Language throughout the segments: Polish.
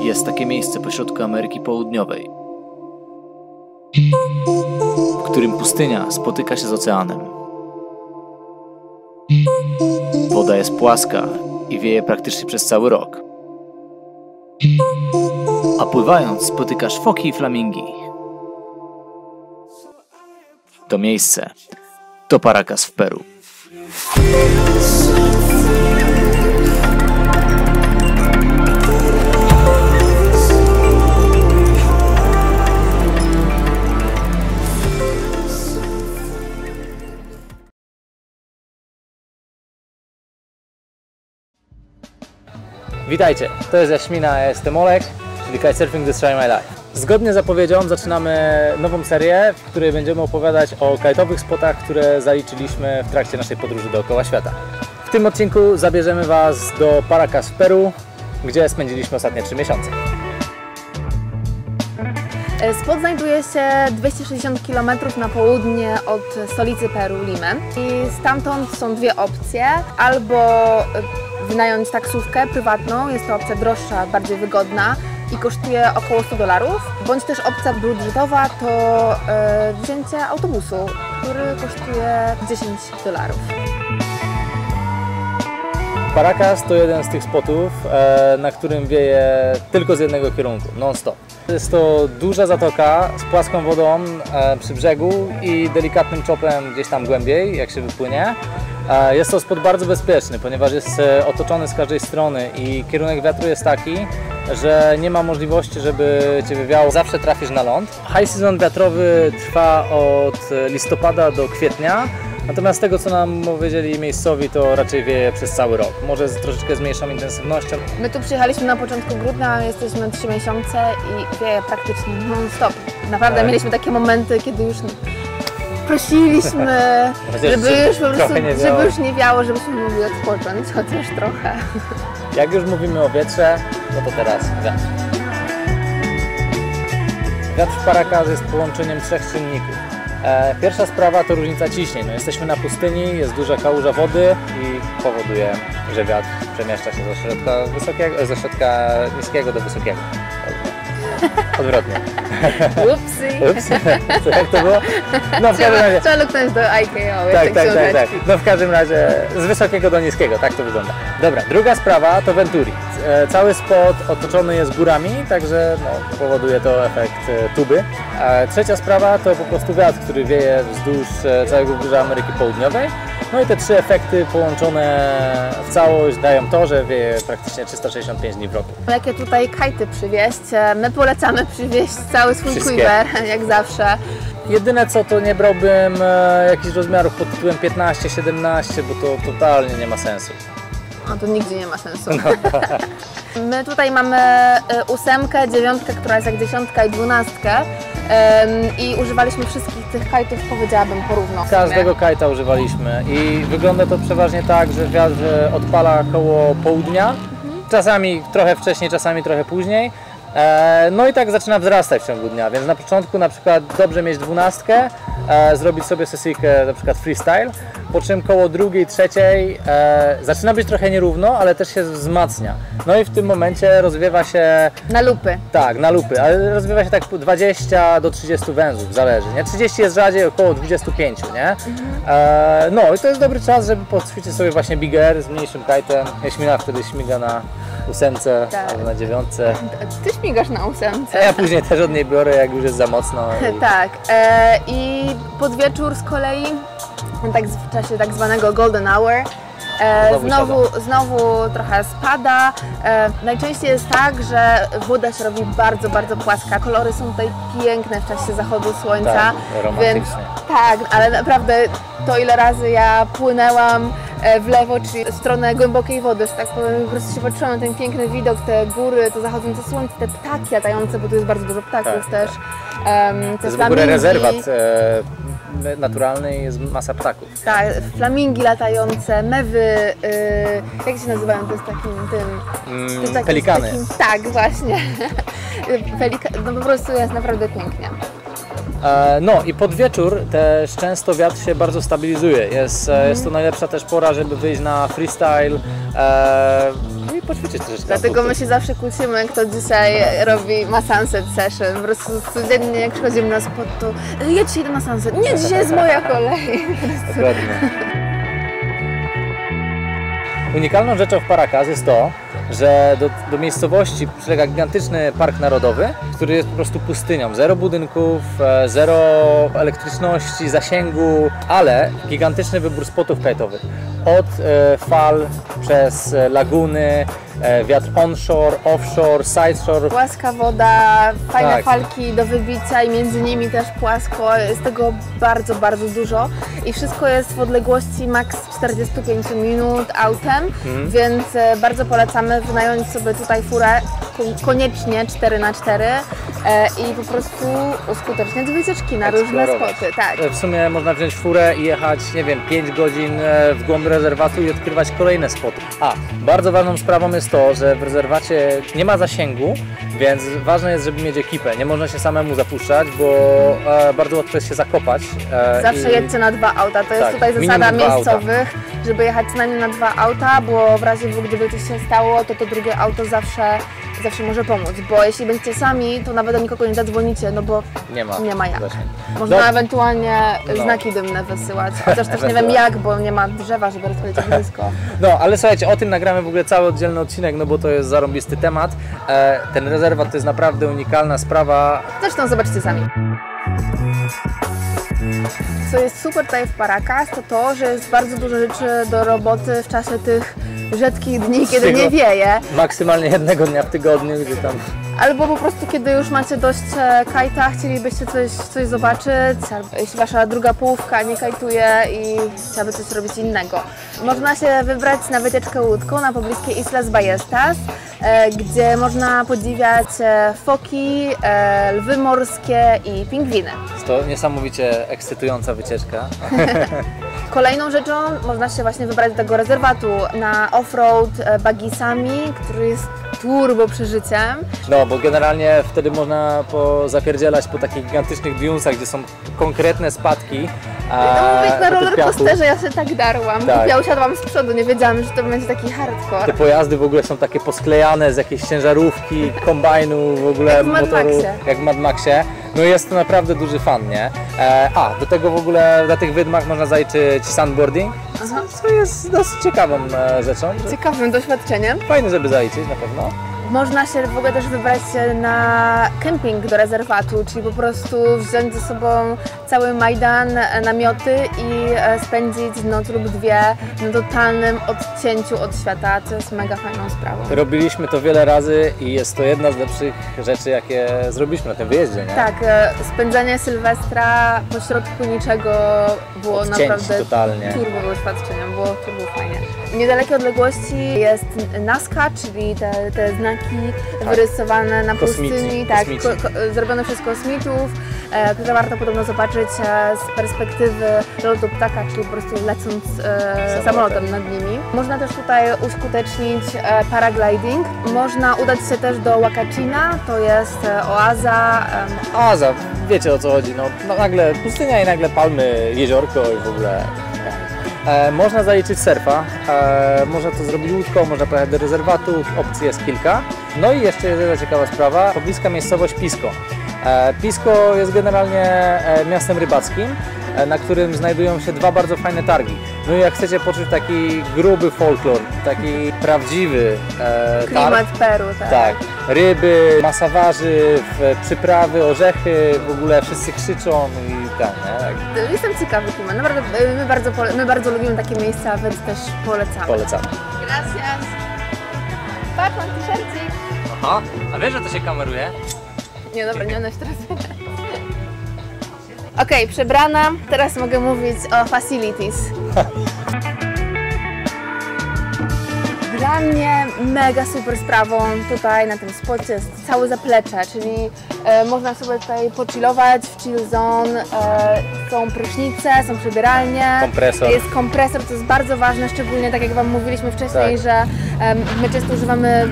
Jest takie miejsce pośrodku Ameryki Południowej, w którym pustynia spotyka się z oceanem. Woda jest płaska i wieje praktycznie przez cały rok. A pływając spotykasz foki i flamingi. To miejsce to Paracas w Peru. Witajcie, to jest Jaśmina, ja jestem Olek, czyli Kitesurfing Destroy My Life. Zgodnie z zapowiedzią zaczynamy nową serię, w której będziemy opowiadać o kajtowych spotach, które zaliczyliśmy w trakcie naszej podróży dookoła świata. W tym odcinku zabierzemy Was do Paracas w Peru, gdzie spędziliśmy ostatnie 3 miesiące. Spot znajduje się 260 km na południe od stolicy Peru, Limy. I stamtąd są dwie opcje. Albo wynająć taksówkę prywatną, jest to opcja droższa, bardziej wygodna i kosztuje około $100, bądź też opcja budżetowa to wzięcie autobusu, który kosztuje $10. Paracas to jeden z tych spotów, na którym wieje tylko z jednego kierunku, non-stop. Jest to duża zatoka z płaską wodą przy brzegu i delikatnym czopem gdzieś tam głębiej, jak się wypłynie. Jest to spot bardzo bezpieczny, ponieważ jest otoczony z każdej strony i kierunek wiatru jest taki, że nie ma możliwości, żeby Cię wywiało. Zawsze trafisz na ląd. High season wiatrowy trwa od listopada do kwietnia. Natomiast z tego, co nam powiedzieli miejscowi, to raczej wieje przez cały rok. Może z troszeczkę z mniejszą intensywnością. My tu przyjechaliśmy na początku grudnia, jesteśmy 3 miesiące i wieje praktycznie non-stop. Naprawdę mieliśmy takie momenty, kiedy już prosiliśmy, żeby już po prostu, żeby już nie wiało, żebyśmy mogli odpocząć, chociaż trochę. Jak już mówimy o wietrze, no to teraz wiatr. Wiatr w Paracas jest połączeniem 3 czynników. Pierwsza sprawa to różnica ciśnień. No, jesteśmy na pustyni, jest duża kałuża wody i powoduje, że wiatr przemieszcza się ze środka niskiego do wysokiego. Odwrotnie. Upsi. Co, jak to było? No w każdym razie. Trzeba luknąć do IKO. Tak. No w każdym razie z wysokiego do niskiego, tak to wygląda. Dobra, druga sprawa to Venturi. Cały spot otoczony jest górami, także no, powoduje to efekt tuby. Trzecia sprawa to po prostu wiatr, który wieje wzdłuż całego Wybrzeża Ameryki Południowej. No i te 3 efekty połączone w całość dają to, że wieje praktycznie 365 dni w roku. Jakie tutaj kajty przywieźć? My polecamy przywieźć cały swój quiver, jak zawsze. Jedyne co, to nie brałbym jakichś rozmiarów pod tytułem 15-17, bo to totalnie nie ma sensu. No to nigdzie nie ma sensu. No. My tutaj mamy 8, 9, która jest jak 10 i 12 i używaliśmy wszystkich tych kajtów, powiedziałabym, porówno. Każdego kajta używaliśmy i wygląda to przeważnie tak, że wiatr odpala koło południa, czasami trochę wcześniej, czasami trochę później. No i tak zaczyna wzrastać w ciągu dnia, więc na początku na przykład dobrze mieć 12, zrobić sobie sesyjkę na przykład freestyle, po czym koło 2, 3 zaczyna być trochę nierówno, ale też się wzmacnia. No i w tym momencie rozwiewa się... Na lupy. Tak, na lupy, ale rozwiewa się tak 20 do 30 węzłów, zależy, nie? 30 jest rzadziej, około 25, nie? No i to jest dobry czas, żeby poćwiczyć sobie właśnie big air z mniejszym kajtem. Jaśmina wtedy śmiga na 8 albo na 9. Ty śmigasz na 8. A ja później też od niej biorę, jak już jest za mocno. Tak. I pod wieczór z kolei, w czasie tak zwanego golden hour, znowu trochę spada. Najczęściej jest tak, że woda się robi bardzo, bardzo płaska. Kolory są tutaj piękne w czasie zachodu słońca. Tak, romantycznie. Więc, tak, ale naprawdę to ile razy ja płynęłam w lewo, czyli w stronę głębokiej wody, że tak powiem, po prostu się patrzyłam na ten piękny widok, te góry, to zachodzące słońce, te ptaki latające, bo tu jest bardzo dużo ptaków też. To jest w ogóle rezerwat naturalny i jest masa ptaków. Tak, flamingi latające, mewy, jak się nazywają, to jest takim tym... Pelikany. Tak, właśnie. No po prostu jest naprawdę pięknie. No i pod wieczór też często wiatr się bardzo stabilizuje. Jest to najlepsza też pora, żeby wyjść na freestyle i poćwiczyć troszeczkę. Dlatego my się zawsze kłócimy, kto dzisiaj ma sunset session. Po prostu codziennie jak przychodzimy na spot, to ja dzisiaj idę na sunset. Nie, dzisiaj jest moja kolej. Dokładnie. Unikalną rzeczą w Paracas jest to, że do miejscowości przylega gigantyczny park narodowy, który jest po prostu pustynią. Zero budynków, zero elektryczności, zasięgu, ale gigantyczny wybór spotów kajtowych. Od fal, przez laguny, wiatr onshore, offshore, sideshore. Płaska woda, fajne Tak. falki do wybicia i między nimi też płasko. Jest tego bardzo, bardzo dużo i wszystko jest w odległości maks 45 minut autem, więc bardzo polecamy wynająć sobie tutaj furę, koniecznie 4x4 i po prostu uskuteczniać wycieczki na różne Eksplorować. spoty. Tak. W sumie można wziąć furę i jechać, nie wiem, 5 godzin w głąb rezerwatu i odkrywać kolejne spoty. Bardzo ważną sprawą jest to, że w rezerwacie nie ma zasięgu, więc ważne jest, żeby mieć ekipę. Nie można się samemu zapuszczać, bo bardzo łatwo jest się zakopać. Zawsze jedźcie na 2 auta. To jest Tak, tutaj minimum zasada 2 miejscowych, żeby jechać co najmniej na 2 auta, bo w razie gdyby coś się stało, to drugie auto zawsze może pomóc. Bo jeśli będziecie sami, to nawet do nikogo nie zadzwonicie, no bo nie ma jak. zasięgu. Można ewentualnie znaki dymne wysyłać, chociaż też nie wiem jak, bo nie ma drzewa, żeby rozpalić ognisko. No, ale słuchajcie, o tym nagramy w ogóle cały oddzielny odcinek, no bo to jest zarąbisty temat. Ten rezerwat to jest naprawdę unikalna sprawa. Zresztą zobaczcie sami. Co jest super tutaj w Paracas, to, że jest bardzo dużo rzeczy do roboty w czasie tych rzadkich dni, kiedy nie wieje. Maksymalnie jednego dnia w tygodniu, gdzie tam... Albo po prostu kiedy już macie dość kajta, chcielibyście coś zobaczyć, albo jeśli wasza druga połówka nie kajtuje i chciałaby coś robić innego. Można się wybrać na wycieczkę łódką na pobliskie Islas Ballestas, gdzie można podziwiać foki, lwy morskie i pingwiny. Jest to niesamowicie ekscytująca wycieczka. Kolejną rzeczą można się właśnie wybrać do tego rezerwatu na offroad buggisami, który jest turbo przeżyciem. No, bo generalnie wtedy można zapierdzielać po takich gigantycznych dunesach, gdzie są konkretne spadki. No mówię, na tych rollercoasterze ja się tak darłam. Tak. Ja usiadłam z przodu, nie wiedziałam, że to będzie taki hardcore. Te pojazdy w ogóle są takie posklejane z jakiejś ciężarówki, kombajnu, w ogóle Jak w Mad motoru, Maxie. jak w Mad Maxie. No jest to naprawdę duży fan, nie? Do tego w ogóle na tych wydmach można zaliczyć sandboarding, co jest dosyć ciekawą rzeczą. Ciekawym doświadczeniem. Fajne, żeby zaliczyć na pewno. Można się w ogóle też wybrać na kemping do rezerwatu, czyli po prostu wziąć ze sobą cały Majdan, namioty i spędzić noc lub dwie na totalnym odcięciu od świata, co jest mega fajną sprawą. Robiliśmy to wiele razy i jest to jedna z lepszych rzeczy, jakie zrobiliśmy na tym wyjeździe, nie? Tak, spędzanie Sylwestra pośrodku niczego było Odcięci naprawdę totalnie. turbo doświadczeniem, było fajnie. W niedalekiej odległości jest Nazca, czyli te znaki wyrysowane na pustyni, zrobione przez kosmitów, które warto podobno zobaczyć z perspektywy lotu ptaka, czyli po prostu lecąc samolotem nad nimi. Można też tutaj uskutecznić paragliding. Można udać się też do Huacachina, to jest oaza. Oaza, wiecie o co chodzi, no nagle pustynia i nagle palmy, jeziorko i w ogóle. Można zaliczyć surfa, można to zrobić łódką, można pojechać do rezerwatu, opcji jest kilka. No i jeszcze jedna ciekawa sprawa, pobliska miejscowość Pisco. Pisco jest generalnie miastem rybackim, na którym znajdują się 2 bardzo fajne targi. No i jak chcecie poczuć taki gruby folklor, taki prawdziwy Klimat Peru, tak. tak, ryby, masa warzyw, przyprawy, orzechy, w ogóle wszyscy krzyczą i tak, nie? Jestem ciekawy klimat, naprawdę my bardzo lubimy takie miejsca, więc też polecamy. Polecamy. Gracias. Patrz, mam t-shircik. Aha, a wiesz, że to się kameruje? Nie, dobra, nie ona się teraz wyda. Okej, przebrana. Teraz mogę mówić o facilities. Dla mnie mega super sprawą tutaj na tym spocie jest całe zaplecze, czyli można sobie tutaj pochillować w chill zone, są prysznice, są przybieralnie, Kompresor. jest kompresor, co jest bardzo ważne, szczególnie tak jak Wam mówiliśmy wcześniej, Tak. że my często używamy,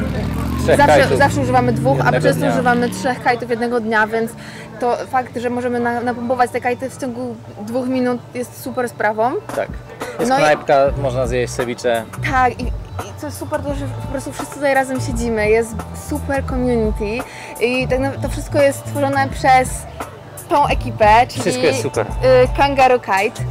zawsze używamy 2, a jednego często dnia. używamy 3 kajtów jednego dnia, więc to fakt, że możemy napompować te kajty w ciągu 2 minut jest super sprawą. Tak. Jest No i- knajpka, można zjeść ceviche. Tak, i co jest super, to że po prostu wszyscy tutaj razem siedzimy, jest super community i tak to wszystko jest stworzone przez tą ekipę, czyli Wszystko jest super. Kangaroo Kite.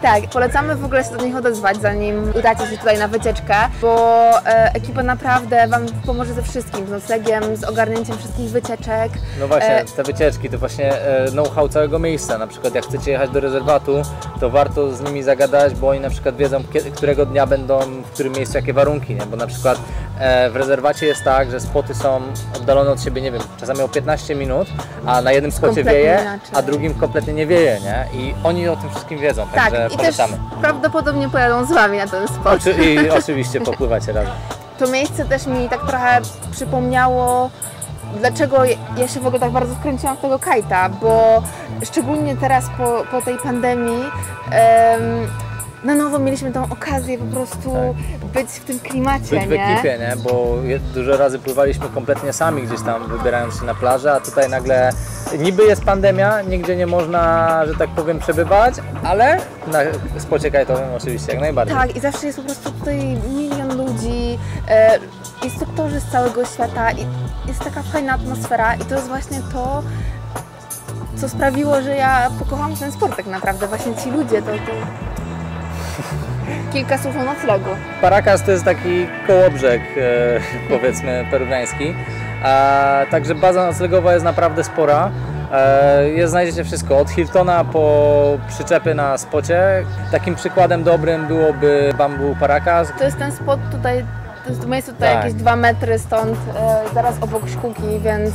Tak, polecamy w ogóle się do nich odezwać, zanim udacie się tutaj na wycieczkę, bo ekipa naprawdę Wam pomoże ze wszystkim, z noclegiem, z ogarnięciem wszystkich wycieczek. No właśnie, te wycieczki to właśnie know-how całego miejsca. Na przykład jak chcecie jechać do rezerwatu, to warto z nimi zagadać, bo oni na przykład wiedzą, którego dnia będą, w którym miejscu, jakie warunki, nie? Bo na przykład w rezerwacie jest tak, że spoty są oddalone od siebie, nie wiem, czasami o 15 minut, a na jednym spocie Kompletnie wieje, inaczej. a drugim kompletnie nie wieje, nie? I oni o tym wszystkim wiedzą, Tak, także i też polecamy. prawdopodobnie pojadą z Wami na ten spot. I oczywiście popływacie razem. To miejsce też mi tak trochę przypomniało, dlaczego ja się w ogóle tak bardzo wkręciłam w tego kajta, bo szczególnie teraz po tej pandemii na nowo mieliśmy tą okazję po prostu być w tym klimacie, Być w nie? ekipie, nie? Bo dużo razy pływaliśmy kompletnie sami gdzieś tam, wybierając się na plażę, a tutaj nagle niby jest pandemia, nigdzie nie można, że tak powiem, przebywać, ale na spocie kajtowym oczywiście jak najbardziej. Tak, i zawsze jest po prostu tutaj milion ludzi, instruktorzy z całego świata i jest taka fajna atmosfera i to jest właśnie to, co sprawiło, że ja pokochałam ten sport tak naprawdę. Właśnie ci ludzie, to kilka słów o noclegu. Paracas to jest taki kołobrzeg, powiedzmy, peruwiański, także baza noclegowa jest naprawdę spora. Znajdziecie wszystko, od Hiltona po przyczepy na spocie. Takim przykładem dobrym byłoby Bamboo Paracas. To jest ten spot tutaj, to jest miejsce tutaj Tak. jakieś 2 metry stąd, zaraz obok szkółki, więc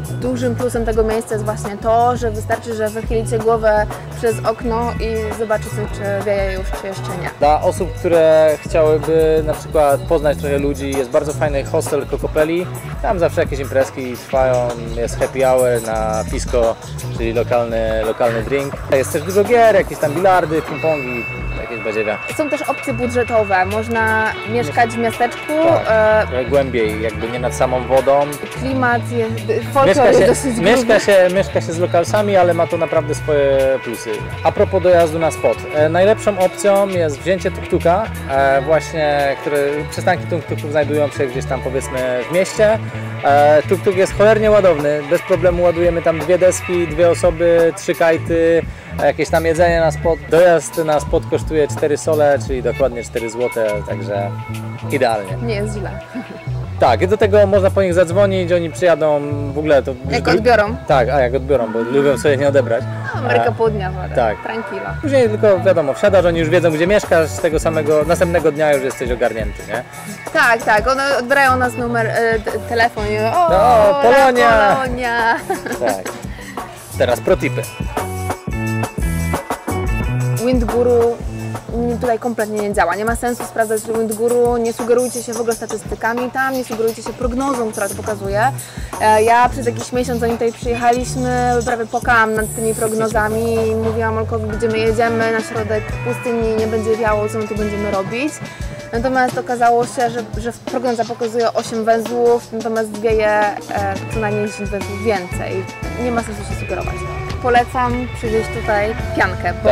dużym plusem tego miejsca jest właśnie to, że wystarczy, że wychylicie głowę przez okno i zobaczycie, czy wieje już, czy jeszcze nie. Dla osób, które chciałyby na przykład poznać trochę ludzi, jest bardzo fajny hostel Kokopeli. Tam zawsze jakieś imprezki trwają, jest happy hour na pisco, czyli lokalny drink. Jest też dużo gier, jakieś tam bilardy, ping-pongi, jakieś badziewia. Są też opcje budżetowe, można mieszkać w miasteczku, Trochę głębiej, jakby nie nad samą wodą. klimat jest, folklor jest dosyć gruby. Mieszka się z lokalsami, ale ma to naprawdę swoje plusy. A propos dojazdu na spot. Najlepszą opcją jest wzięcie tuk-tuka, przystanki tuk-tuków znajdują się gdzieś tam, powiedzmy, w mieście. Tuk-tuk jest cholernie ładowny, bez problemu ładujemy tam 2 deski, 2 osoby, 3 kajty, jakieś tam jedzenie na spot. Dojazd na spot kosztuje 4 sole, czyli dokładnie 4 zł, także idealnie. Nie jest źle. Tak, i do tego można po nich zadzwonić, oni przyjadą w ogóle to... Jak odbiorą. Tak, jak odbiorą, bo lubią sobie nie odebrać. Ameryka Południowa, tak. tranquilo. Później tylko wiadomo, wsiadasz, oni już wiedzą, gdzie mieszkasz, z tego samego, następnego dnia już jesteś ogarnięty, nie? Tak, one odbierają nas numer, telefon i Polonia! Polonia! Tak. Teraz protipy. Windguru tutaj kompletnie nie działa. Nie ma sensu sprawdzać Windguru, nie sugerujcie się w ogóle statystykami tam, nie sugerujcie się prognozą, która to pokazuje. Ja przez jakiś miesiąc, zanim tutaj przyjechaliśmy, prawie płakałam nad tymi prognozami i mówiłam Olkowi, gdzie my jedziemy, na środek pustyni, nie będzie wiało, co my tu będziemy robić. Natomiast okazało się, że prognoza pokazuje 8 węzłów, natomiast wieje co najmniej 10 węzłów więcej. Nie ma sensu się sugerować. Polecam przywieźć tutaj piankę, bo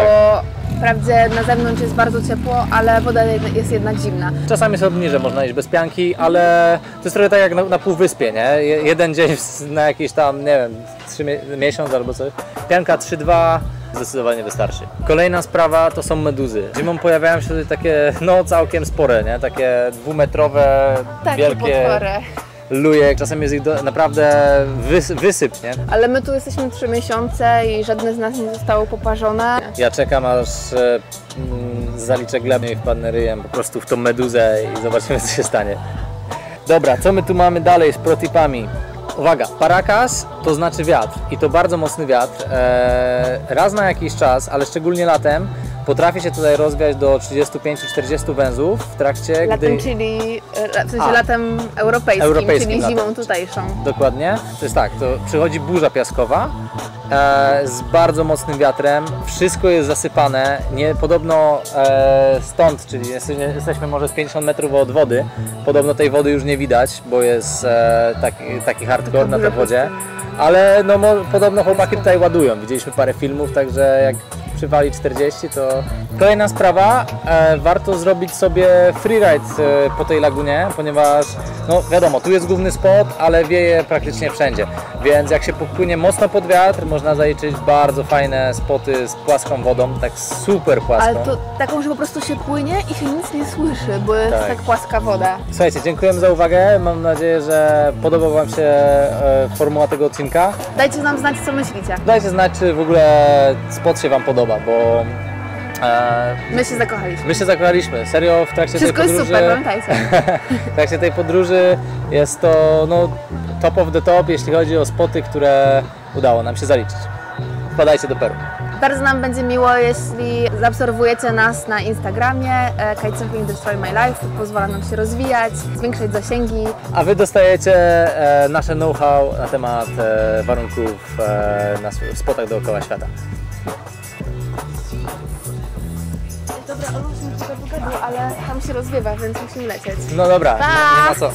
wprawdzie na zewnątrz jest bardzo ciepło, ale woda jest jednak zimna. Czasami są dni, że można iść bez pianki, ale to jest trochę tak jak na półwyspie, nie? Jeden dzień na jakiś tam, nie wiem, miesiąc albo coś. Pianka 3-2 zdecydowanie wystarczy. Kolejna sprawa to są meduzy. Zimą pojawiają się tutaj takie, całkiem spore, nie? Takie 2-metrowe, wielkie potwory. luje. Czasem jest ich naprawdę wysyp, nie? Ale my tu jesteśmy 3 miesiące i żadne z nas nie zostało poparzone. Ja czekam, aż zaliczę glebę i wpadnę ryjem po prostu w tą meduzę i zobaczymy, co się stanie. Dobra, co my tu mamy dalej z protipami? Uwaga, Paracas to znaczy wiatr i to bardzo mocny wiatr. Raz na jakiś czas, ale szczególnie latem, potrafi się tutaj rozwiać do 35-40 węzłów w trakcie, Latem, czyli w sensie latem europejskim, czyli latem. zimą tutejszą. Dokładnie. To jest tak, to przychodzi burza piaskowa z bardzo mocnym wiatrem, wszystko jest zasypane, podobno stąd, czyli jesteśmy może z 50 metrów od wody, podobno tej wody już nie widać, bo jest taki hardcore na tej wodzie, ale podobno chłopaki tutaj ładują, widzieliśmy parę filmów, także jak przywali 40, to... Kolejna sprawa, warto zrobić sobie freeride po tej lagunie, ponieważ, no wiadomo, tu jest główny spot, ale wieje praktycznie wszędzie, więc jak się popłynie mocno pod wiatr, można zaliczyć bardzo fajne spoty z płaską wodą, tak super płaską. Ale to taką, że po prostu się płynie i się nic nie słyszy, bo jest tak płaska woda. Słuchajcie, dziękujemy za uwagę, mam nadzieję, że podoba Wam się formuła tego odcinka. Dajcie nam znać, co myślicie. Dajcie znać, czy w ogóle spot się Wam podoba, bo My się zakochaliśmy. my się zakochaliśmy. Serio, w trakcie Wszystko tej jest podróży... super, pamiętajcie. W trakcie tej podróży jest to no, top of the top, jeśli chodzi o spoty, które udało nam się zaliczyć. Wpadajcie do Peru. Bardzo nam będzie miło, jeśli zaobserwujecie nas na Instagramie. Kitesurfing Destroy My Life pozwala nam się rozwijać, zwiększać zasięgi. A Wy dostajecie nasze know-how na temat warunków na spotach dookoła świata. Dobra, Oluś, trochę pogadł, ale tam się rozwiewa, więc musimy lecieć. No dobra, Pa! nie ma co.